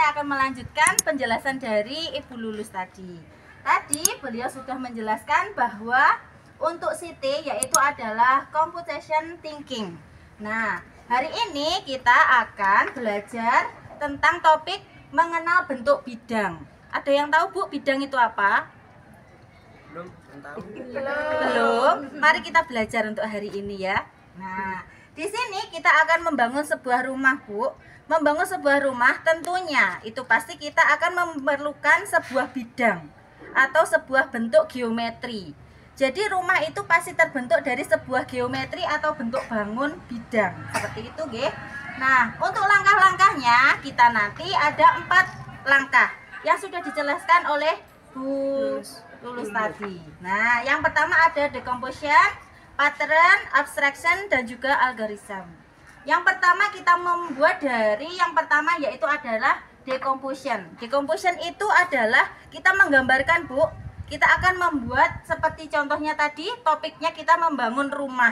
saya akan melanjutkan penjelasan dari Ibu Lulus tadi. Tadi beliau sudah menjelaskan bahwa untuk CT yaitu adalah computation thinking. Nah, hari ini kita akan belajar tentang topik mengenal bentuk bidang. Ada yang tahu Bu, bidang itu apa? Belum. Mari kita belajar untuk hari ini ya. Nah, di sini kita akan membangun sebuah rumah, Bu. Membangun sebuah rumah tentunya itu pasti kita akan memerlukan sebuah bidang atau sebuah bentuk geometri. Jadi rumah itu pasti terbentuk dari sebuah geometri atau bentuk bangun bidang. Seperti itu, nggih. Nah, untuk langkah-langkahnya kita nanti ada 4 langkah yang sudah dijelaskan oleh Bu Lulus tadi. Nah, yang pertama ada decomposition, pattern, abstraction, dan juga algorithm. Yang pertama kita membuat dari yang pertama yaitu adalah decomposition. Decomposition itu adalah kita menggambarkan, Bu. Kita akan membuat seperti contohnya tadi, topiknya kita membangun rumah.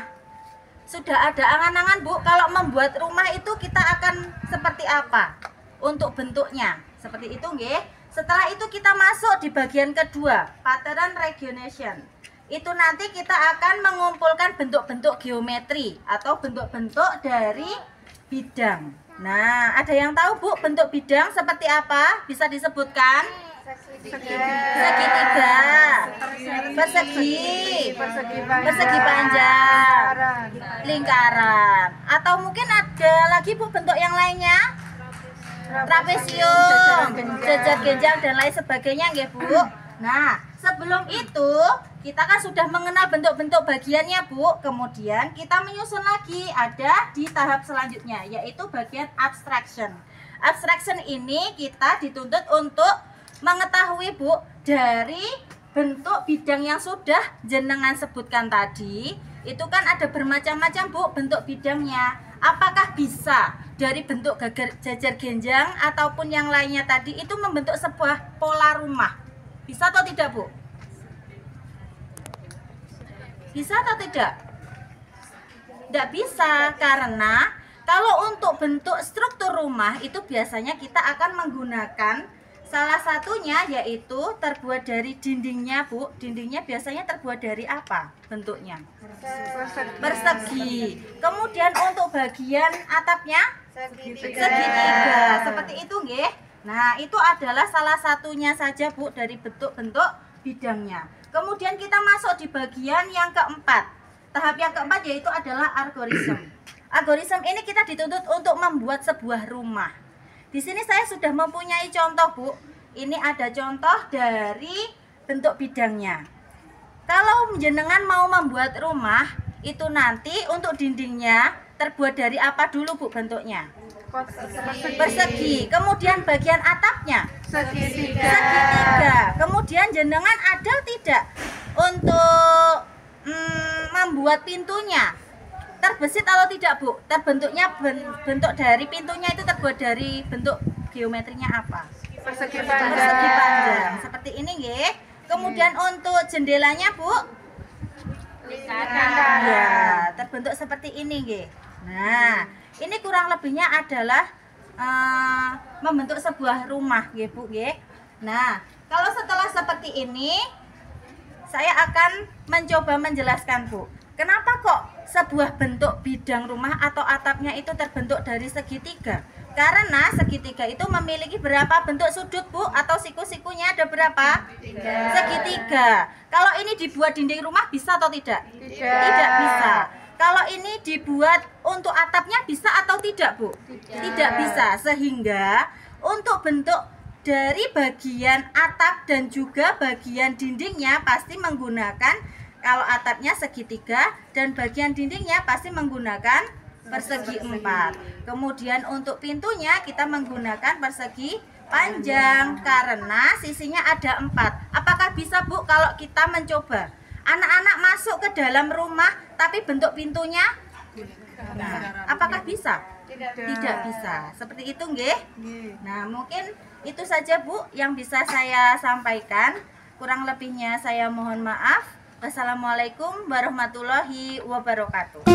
Sudah ada angan-angan, Bu, kalau membuat rumah itu kita akan seperti apa untuk bentuknya. Seperti itu, nggih. Setelah itu kita masuk di bagian kedua, pattern recognition. Itu nanti kita akan mengumpulkan bentuk-bentuk geometri atau bentuk-bentuk dari bidang. Nah, ada yang tahu, Bu, bentuk bidang seperti apa? Bisa disebutkan? Segitiga, persegi panjang, lingkaran. Atau mungkin ada lagi, Bu, bentuk yang lainnya? Trapesium, jajar genjang, dan lain sebagainya, nggih, Bu. Nah, sebelum itu kita kan sudah mengenal bentuk-bentuk bagiannya, Bu. Kemudian kita menyusun lagi ada di tahap selanjutnya yaitu bagian abstraction. Abstraction ini kita dituntut untuk mengetahui, Bu, dari bentuk bidang yang sudah jenengan sebutkan tadi. Itu kan ada bermacam-macam, Bu, bentuk bidangnya. Apakah bisa dari bentuk jajar genjang ataupun yang lainnya tadi itu membentuk sebuah pola rumah? Bisa atau tidak, Bu? Bisa atau tidak? Tidak bisa, karena kalau untuk bentuk struktur rumah itu biasanya kita akan menggunakan salah satunya yaitu terbuat dari dindingnya, Bu. Dindingnya biasanya terbuat dari apa bentuknya? Persegi. Kemudian untuk bagian atapnya segitiga. Seperti itu, nggih. Nah, itu adalah salah satunya saja, Bu, dari bentuk-bentuk bidangnya. Kemudian kita masuk di bagian yang keempat. Tahap yang keempat yaitu adalah algorithm. Algorithm ini kita dituntut untuk membuat sebuah rumah. Di sini saya sudah mempunyai contoh, Bu. Ini ada contoh dari bentuk bidangnya. Kalau jenengan mau membuat rumah, itu nanti untuk dindingnya terbuat dari apa dulu, Bu, bentuknya? Persegi. Kemudian bagian atapnya segitiga. Kemudian jenengan ada tidak untuk membuat pintunya terbesit atau tidak, Bu? Terbentuknya bentuk dari pintunya itu terbuat dari bentuk geometrinya apa? Persegi panjang. Seperti ini, nggih. Kemudian untuk jendelanya, Bu? Lingkaran. Ya, terbentuk seperti ini, nggih. Nah, ini kurang lebihnya adalah membentuk sebuah rumah, nggih, Bu, nggih. Nah, kalau setelah seperti ini, saya akan mencoba menjelaskan, Bu. Kenapa kok sebuah bentuk bidang rumah atau atapnya itu terbentuk dari segitiga? Karena segitiga itu memiliki berapa bentuk sudut, Bu? Atau siku-sikunya ada berapa? Segitiga. Kalau ini dibuat dinding rumah bisa atau tidak? Tidak bisa. Kalau ini dibuat untuk atapnya bisa atau tidak, Bu? Tidak bisa. Sehingga untuk bentuk dari bagian atap dan juga bagian dindingnya pasti menggunakan, kalau atapnya segitiga dan bagian dindingnya pasti menggunakan persegi 4. Kemudian untuk pintunya kita menggunakan persegi panjang karena sisinya ada 4. Apakah bisa, Bu, kalau kita mencoba anak-anak masuk ke dalam rumah tapi bentuk pintunya? Nah, apakah bisa? Tidak bisa. Seperti itu, nggih. Nah, mungkin itu saja, Bu, yang bisa saya sampaikan. Kurang lebihnya saya mohon maaf. Wassalamualaikum warahmatullahi wabarakatuh.